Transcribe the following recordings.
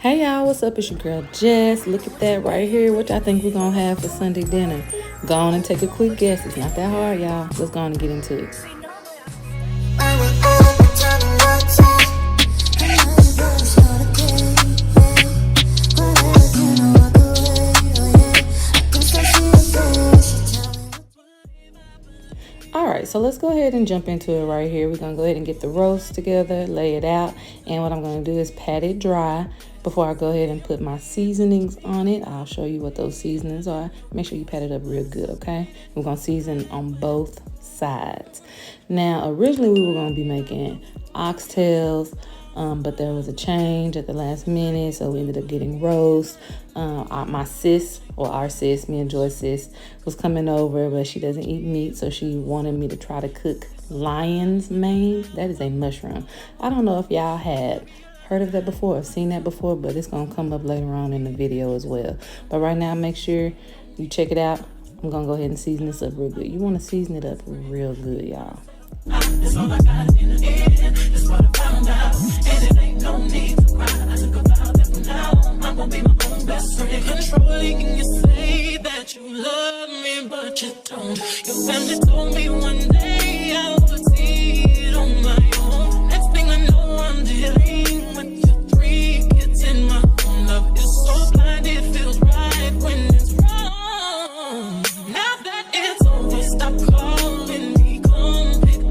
Hey y'all, what's up? It's your girl Jess. Look at that right here. What y'all think we're gonna have for Sunday dinner? Go on and take a quick guess. It's not that hard, y'all. Let's go on and get into it. Alright, so let's go ahead and jump into it right here. We're going to go ahead and get the roast together, lay it out, and what I'm going to do is pat it dry before I go ahead and put my seasonings on it. I'll show you what those seasonings are. Make sure you pat it up real good, okay? We're going to season on both sides. Now, originally we were going to be making oxtails, but there was a change at the last minute, so we ended up getting roast. My sis, or our sis, me and Joy's sis, was coming over, but she doesn't eat meat, so she wanted me to try to cook lion's mane. That is a mushroom. I don't know if y'all had heard of that before or seen that before, but it's going to come up later on in the video as well. But right now, make sure you check it out. I'm going to go ahead and season this up real good. You want to season it up real good, y'all. That's all I got in the end. That's what I found out. And it ain't no need to cry. I took a vow that from now on, I'm gonna be my own best friend. Controlling, you say that you love me, but you don't. Your family told me one day I would see it on my own. Next thing I know, I'm dealing with your 3 kids in my own. Love is so blind, it feels right when it's wrong. Now that it's over, stop calling me.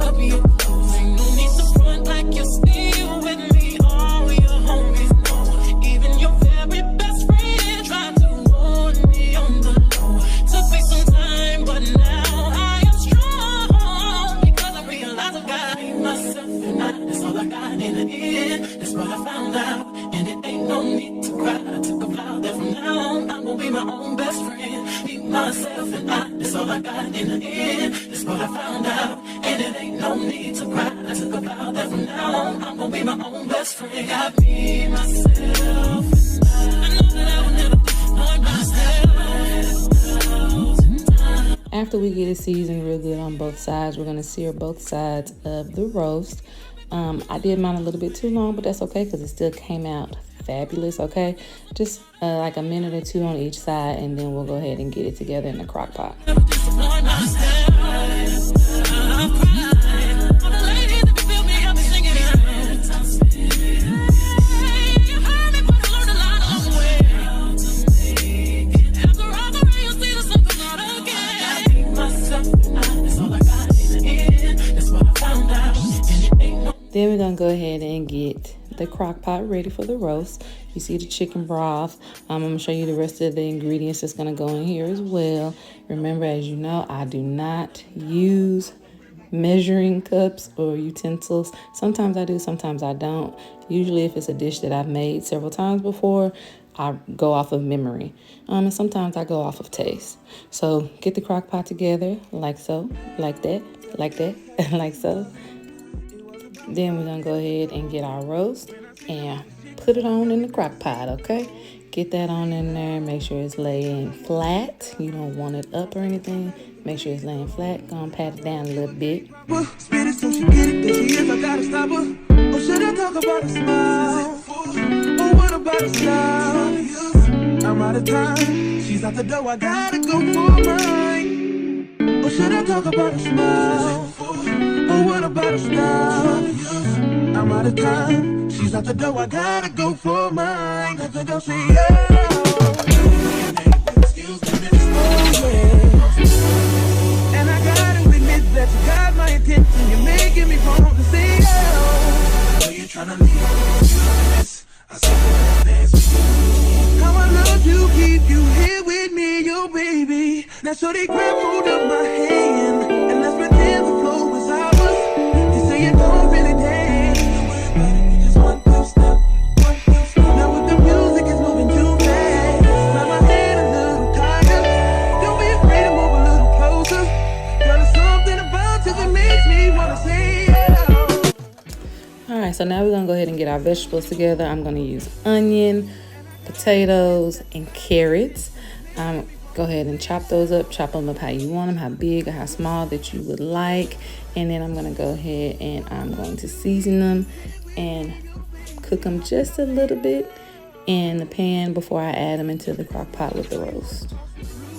Up your clothes, ain't no need to front like you're still with me. All your homies know, even your very best friend tried to warn me on the low. Took me some time, but now I am strong because I realize I got myself and that's all I got in the end. That's what I found out, and it ain't no need to cry. I took a vow that from now on I'm gonna be my own best friend. Be myself and that's all I got in the end. That's what I found out. And it ain't no need to cry. I took a vow that from now on I'm gonna be my own best friend. Got me, myself, and I know that I will never disappoint myself. After we get it seasoned real good on both sides, we're gonna sear both sides of the roast. I did mine a little bit too long, but that's okay because it still came out fabulous, okay? Just like a minute or 2 on each side, and then we'll go ahead and get it together in the crock pot. Then we're going to go ahead and get the crock pot ready for the roast. You see the chicken broth. I'm going to show you the rest of the ingredients that's going to go in here as well. Remember, as you know, I do not use measuring cups or utensils. Sometimes I do, sometimes I don't. Usually if it's a dish that I've made several times before, I go off of memory. And sometimes I go off of taste. So get the crock pot together like so, like that, like so. Then we're going to go ahead and get our roast and put it on in the crock pot, okay? Get that on in there. Make sure it's laying flat. You don't want it up or anything. Make sure it's laying flat. Go and pat it down a little bit. Spit it so she get it. There she is, I gotta stop her. Or should I talk about a smile? Or what about a style? I'm out of time. She's out the door, I gotta go for mine. Or should I talk about a smile? Or what about a style? I'm out of time. She's out the door, I gotta go for mine. Cause the door say yeah. Excuse me, miss. Oh yeah. And I gotta admit that you got my attention. You're making me want to say yeah. I know you're trying to leave. Yes, I said dance with you. How I love to keep you here with me, yo baby. Now so they grab hold of my hand and let's pretend the flow is ours. They say you don't really dance. You just one, 2 step. Now with the music is moving too fast. Grab my hand a little tighter. Don't be afraid to move a little closer. Girl, there's something about you that makes me wanna say yeah. Alright, so now we're going to go ahead and get our vegetables together. I'm going to use onion, potatoes, and carrots. Go ahead and chop those up. Chop them up how you want them, how big or how small that you would like. And then I'm going to go ahead and I'm going to season them and cook them just a little bit in the pan before I add them into the crock pot with the roast.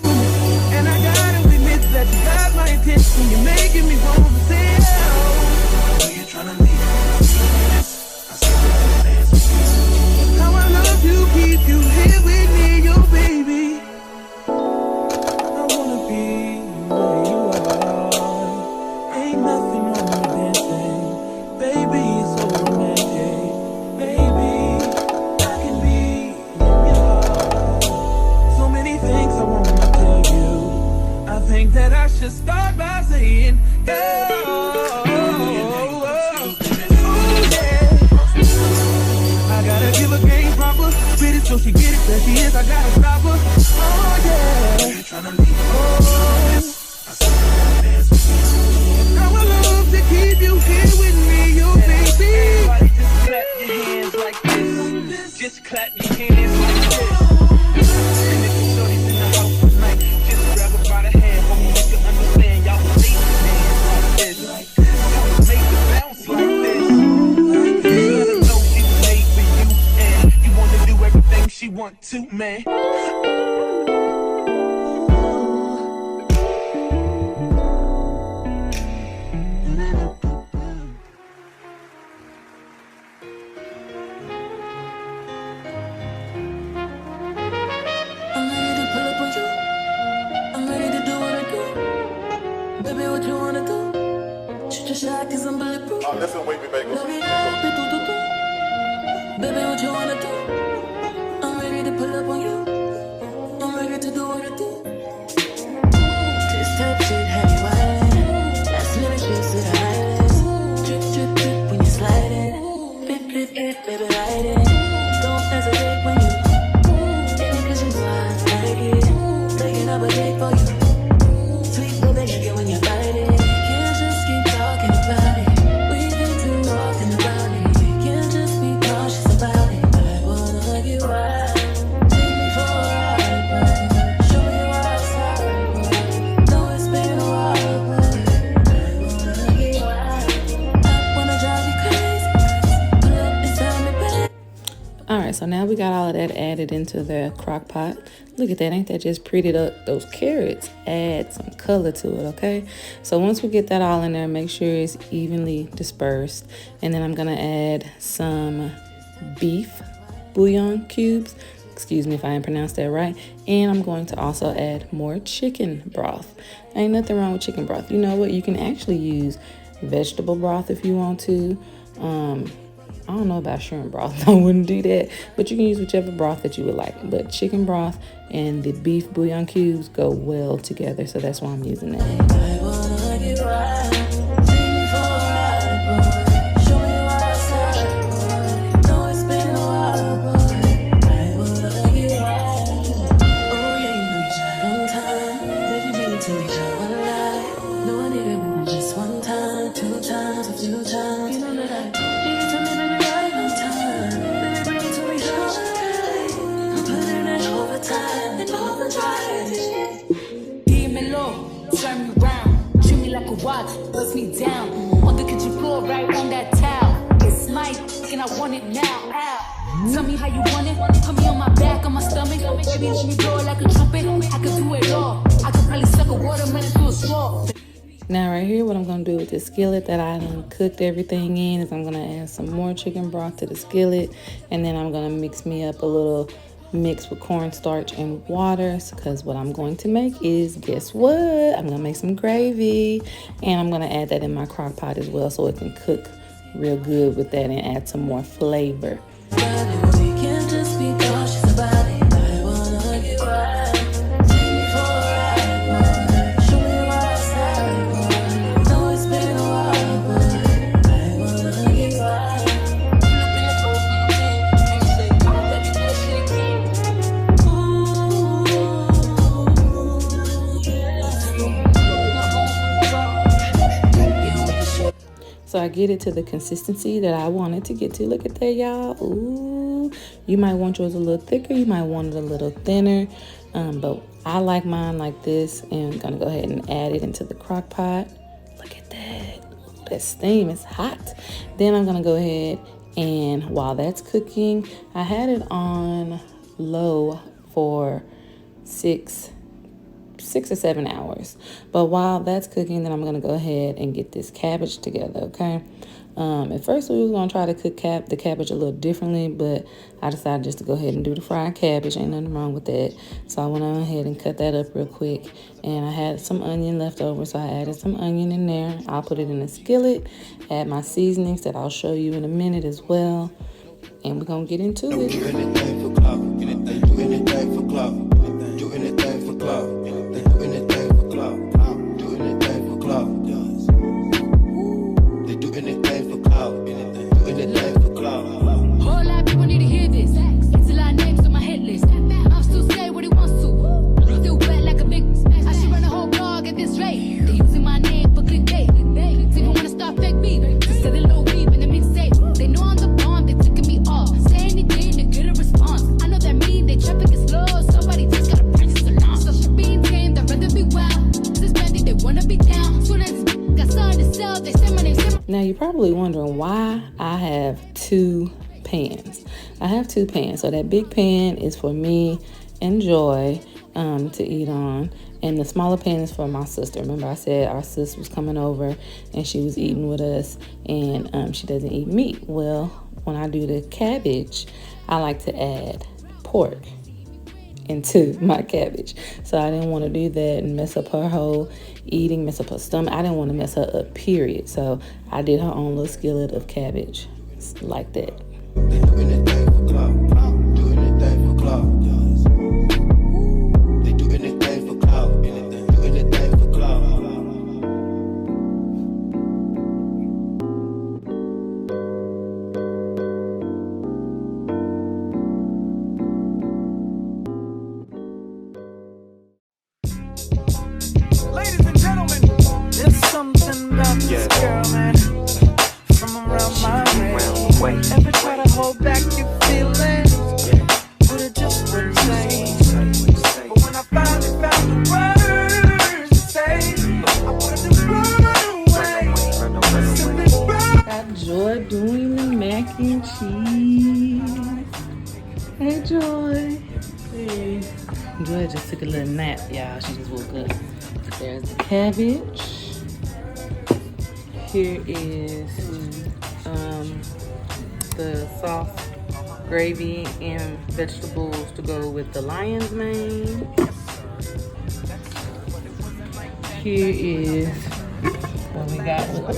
And I gotta admit that you got my attention. You're making me want to say, oh, you're trying to leave. How I love you, keep you here with me, your baby. I wanna be where you are. Ain't nothing wrong with dancing. Baby, it's so romantic. Baby, I can be in your heart. So many things I wanna tell you. I think that I should start by saying, yeah. I gotta give a game proper. Pretty so she get it, there she is, I gotta stop her. Oh yeah. Oh. Now I love to keep you here with me, you baby. Everybody just clap your hands like this. Just clap your hands like this. And if the shorty's in the house tonight, just grab her by the hand, homie, you can understand. Y'all make the hands like this. Y'all make the bounce like this. You gotta know she was made for you, and you wanna do everything she want to, man. Oh, that's a wavy bagel. Baby, what you wanna do? I'm ready to pull up on you. I'm ready to do what I do. This type shit have you wildin'. Last minute shit to the highlights. Drip, drip, drip when you sliding. Flip, flip, flip, baby, ride it. Don't hesitate when you get it, 'cause you know I like it. Taking up a date for you. Sweet baby, like it when you bite it. Can't just keep talking about it. We've been too often about it. Can't just be cautious about it. I wanna get wild. Take me for a ride, boy. Show me your outside, boy. Know it's been a while, boy. I wanna get wild. I wanna drive you crazy. Pull up and tell me, babe. All right, so now we got all of that added into the crock pot. Look at that, ain't that just prettied up those carrots? Add some color to it, okay? So once we get that all in there, make sure it's evenly dispersed. And then I'm gonna add some beef bouillon cubes. Excuse me if I didn't pronounce that right. And I'm going to also add more chicken broth. Ain't nothing wrong with chicken broth. You know what? You can actually use vegetable broth if you want to. I don't know about shrimp broth. I wouldn't do that. But you can use whichever broth that you would like. But chicken broth and the beef bouillon cubes go well together. So that's why I'm using that. I wanna get wild. Take me for a ride, boy. Show me your outside, boy. Know it's been a while, boy. I wanna get wild. Oh yeah, you know you shot on time. Baby, bring it to me, shot one night. No, I need it more just one time, two times, a few times. You know that I need it to me, baby, right on time. Baby, bring it to me, shot one night. I'm putting it overtime and overdrive. Give me low, turn me round, treat me like a watch, bust me down. On the kitchen floor, right on that towel. It's my and I want it now. Ow. Tell me how you want it. Put me on my back, on my stomach. Baby, let me blow it like a trumpet. I can do it all. I can probably suck a watermelon through a straw. Now right here, what I'm going to do with this skillet that I done cooked everything in is I'm going to add some more chicken broth to the skillet. And then I'm going to mix me up a little mix with cornstarch and water, because what I'm going to make is, guess what? I'm going to make some gravy. And I'm going to add that in my crock pot as well so it can cook real good with that and add some more flavor. We can't just be cautious about it. I wanna get wild. Take me for a ride, boy. Show me your outside, boy. Know it's been a while, boy. I wanna get wild. So I get it to the consistency that I wanted to get to. Look at that, y'all. Ooh, you might want yours a little thicker. You might want it a little thinner. But I like mine like this. And I'm going to go ahead and add it into the crock pot. Look at that. Ooh, that steam is hot. Then I'm going to go ahead And while that's cooking, I had it on low for 6 or 7 hours. But while that's cooking, then I'm going to go ahead and get this cabbage together, okay? At first, we was going to try to cook the cabbage a little differently, but I decided just to go ahead and do the fried cabbage. Ain't nothing wrong with that. So I went on ahead and cut that up real quick. And I had some onion left over, so I added some onion in there. I'll put it in a skillet, add my seasonings that I'll show you in a minute as well. And we're going to get into it. Do anything for clout. Do anything for clout. Do anything for clout. Do anything for clout. Do anything for clout. They do anything for clout. Do anything for clout. Whole lot of people need to hear this. It's a lot of names on my hit list. I'll still say what he wants to. Still wet like a big. I should run a whole blog at this rate. They're using my name for clickbait. Even wanna start fake beef. Just sell a little beef in the mixtape. They know I'm the bomb. They ticking me off. Say anything to get a response. I know that mean they traffic is slow. Somebody just gotta practice along. So she being tame, they'd rather be wild. This is bandit, they wanna be down. Soon as got something to sell, they say my name. Now, you're probably wondering why I have 2 pans. I have 2 pans. So that big pan is for me and Joy to eat on. And the smaller pan is for my sister. Remember I said our sister was coming over and she was eating with us, and she doesn't eat meat. Well, when I do the cabbage, I like to add pork into my cabbage. So I didn't want to do that and mess up her whole eating, mess up her stomach. I didn't want to mess her up, period. So I did her own little skillet of cabbage like that. They do anything for clout. Do anything for clout. They do anything for clout. Do anything for clout. Ladies and gentlemen, there's something about this girl, man. From around my way. Ever try to hold back your feelings? But it just wouldn't say. But when I finally found the words to say, I wanted to run away. Simply run. Got Joy doing the mac and cheese. Hey, Joy. Hey. Joy just took a little nap, y'all. She just woke up. There's the cabbage. Here is the sauce, gravy, and vegetables to go with the lion's mane. Here is what we got with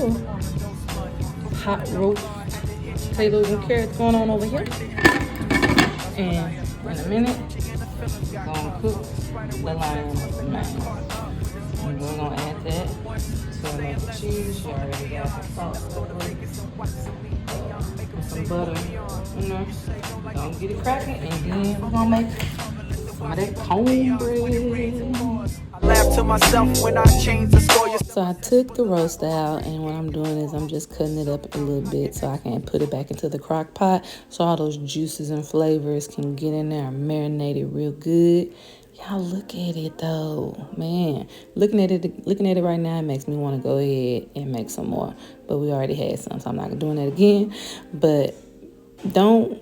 hot roast potatoes and carrots going on over here. And in a minute, we're gonna cook the lion's mane. And we're gonna add that to another cheese. She already got the sauce over it. Some butter, you know. Gonna get it cracking, and then we're gonna make some of that cornbread. I laugh to myself when I change the story. So I took the roast out, and what I'm doing is I'm just cutting it up a little bit so I can put it back into the crock pot so all those juices and flavors can get in there and marinate it real good. Y'all look at it though, man. Looking at it right now, it makes me want to go ahead and make some more. But we already had some, so I'm not doing that again. But don't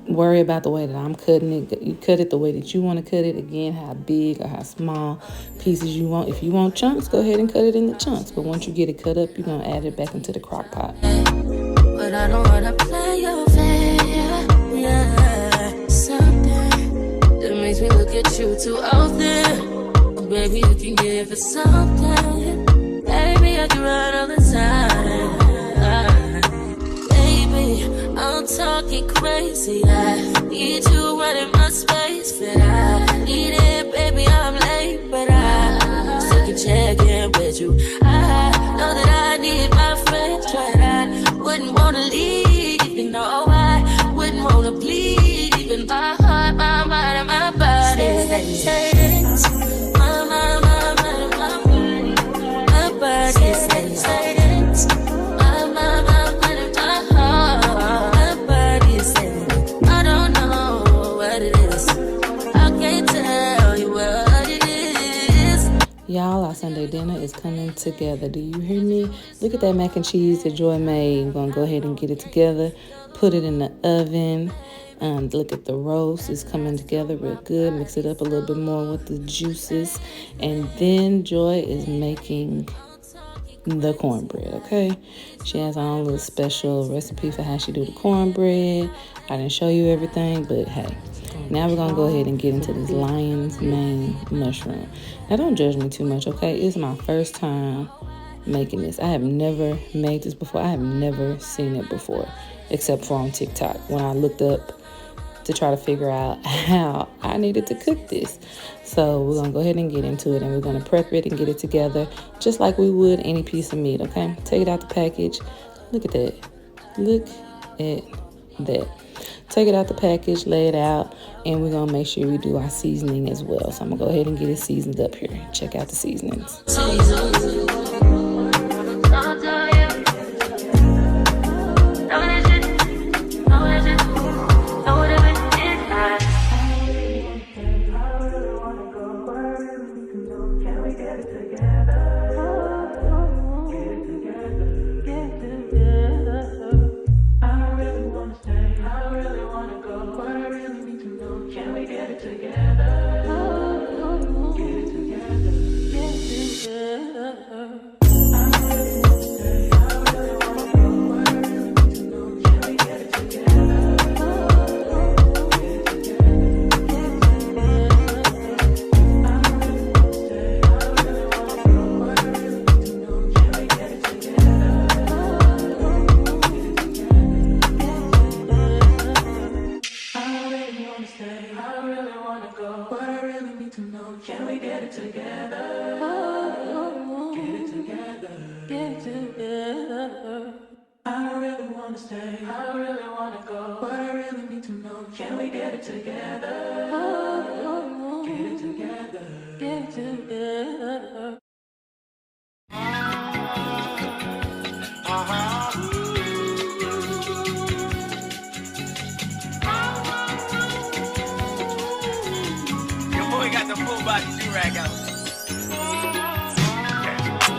worry about the way that I'm cutting it. You cut it the way that you want to cut it. Again, how big or how small pieces you want. If you want chunks, go ahead and cut it into chunks. But once you get it cut up, you're gonna add it back into the crock pot. But I don't wanna play your fair, yeah. Something that makes me look at you too often. Oh, baby, you can give it something. Baby, I can run all the time. Baby, I'm talking crazy. I need you running my space, but I need it, baby. I'm late, but I still can check in with you. I know that I need my friends, but I wouldn't wanna leave. You know, I wouldn't wanna bleed. Even my heart, my mind, and my body. My body says my mind and my heart. My body says I don't know what it is. I can't tell you what it is. Y'all, our Sunday dinner is coming together. Do you hear me? Look at that mac and cheese that Joy made. We're going to go ahead and get it together. put it in the oven. Look at the roast. It's coming together real good. Mix it up a little bit more with the juices. And then Joy is making the cornbread, okay? She has her own little special recipe for how she do the cornbread. I didn't show you everything, but hey. Now we're going to go ahead and get into this lion's mane mushroom. Now don't judge me too much, okay? It's my first time making this. I have never made this before. I have never seen it before, except for on TikTok when I looked up to try to figure out how I needed to cook this. So we're gonna go ahead and get into it, and we're gonna prep it and get it together just like we would any piece of meat, okay? Take it out the package. Look at that. Look at that. Take it out the package, lay it out, and we're gonna make sure we do our seasoning as well. So I'm gonna go ahead and get it seasoned up here. Check out the seasonings.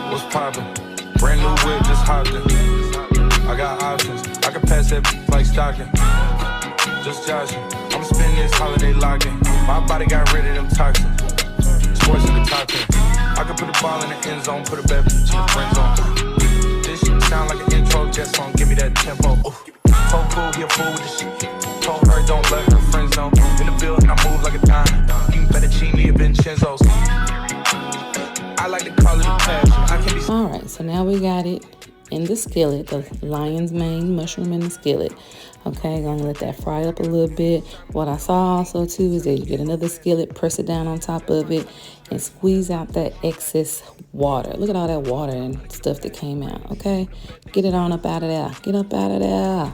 What's poppin'? Brand new whip, just hopped in. I got options, I can pass that like stocking. Just joshing, I'ma spend this holiday locking. My body got rid of them toxins. Sports in the top 10. I can put the ball in the end zone, put a bad bitch in the friend zone. This shit sound like an intro jet song, give me that tempo. Told cool, he a fool with the shit. Told her don't let her friends know. In the building, I move like a dime. Eating fettuccine or Vincenzo's. I like to call it a passion. I can be. All right, so now we got it in the skillet, the lion's mane mushroom in the skillet. Okay, gonna let that fry up a little bit. What I saw also too is that you get another skillet, press it down on top of it, and squeeze out that excess water. Look at all that water and stuff that came out, okay? Get it on up out of there. Get up out of there.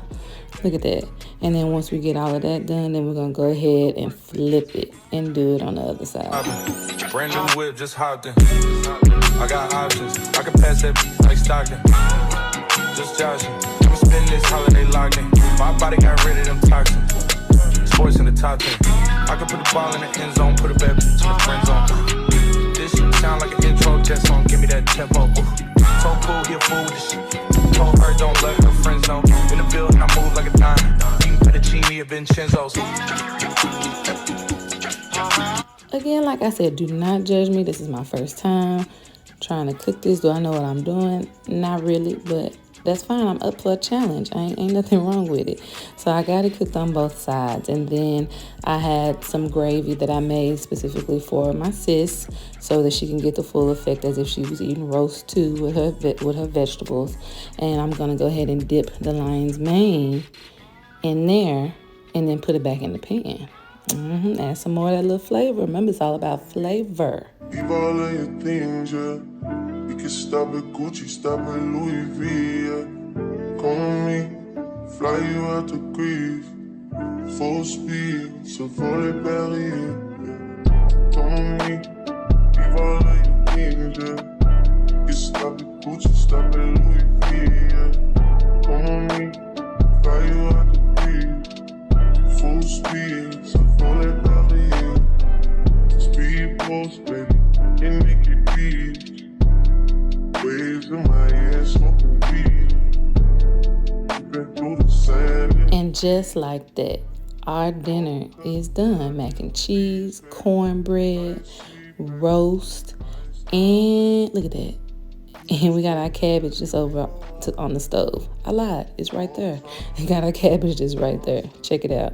Look at that. And then once we get all of that done, then we're gonna go ahead and flip it and do it on the other side. Brand new whip, just hopped in. I got options, I can pass that like stocking. Just joshing, I'ma spend this holiday locking. My body got rid of them toxins. Sports in the top 10. I can put the ball in the end zone, put a bad bitch in the friend zone. This shit sound like an intro jet song, give me that tempo. Told cool, he a fool with the shit. Told her don't let her friends know. In the building, I move like a dime. Eating fettuccine or Vincenzo's. Again, like I said, do not judge me. This is my first time trying to cook this. Do I know what I'm doing? Not really, but that's fine. I'm up for a challenge. Ain't nothing wrong with it. So I got it cooked on both sides. And then I had some gravy that I made specifically for my sis so that she can get the full effect as if she was eating roast too with her vegetables. And I'm going to go ahead and dip the lion's mane in there and then put it back in the pan. Add some more of that little flavor. Remember, it's all about flavor. Leave all of your things, yeah. We can stop at Gucci, stop at Louis V, yeah. Come with me, fly you out to Greece. Full speed, so volley Paris, yeah. Come with me, leave all of your things, yeah. We can stop at Gucci, stop at Louis V, yeah. Come with me, fly you out to Greece. Full speed, so volley Paris, yeah. Speed post, baby, and make it beat. Waves in my ass, smoking weed. Been through the sand. And just like that, our dinner is done. Mac and cheese, cornbread, roast, and look at that. And we got our cabbage just over on the stove. I lied, it's right there. We got our cabbage just right there. Check it out.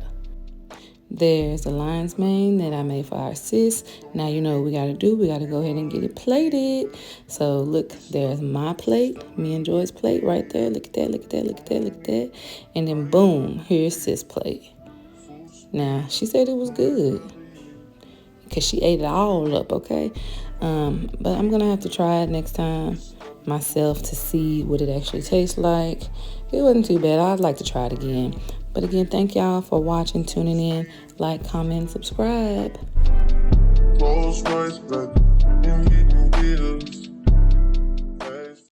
There's the lion's mane that I made for our sis. Now you know what we gotta do. We gotta go ahead and get it plated. So look, there's my plate, me and Joy's plate right there. Look at that, look at that, look at that, look at that. And then boom, here's sis' plate. Now, she said it was good because she ate it all up, okay? But I'm gonna have to try it next time myself to see what it actually tastes like. It wasn't too bad. I'd like to try it again. But again, thank y'all for watching, tuning in. Like, comment, subscribe. Rolls Royce, baby. You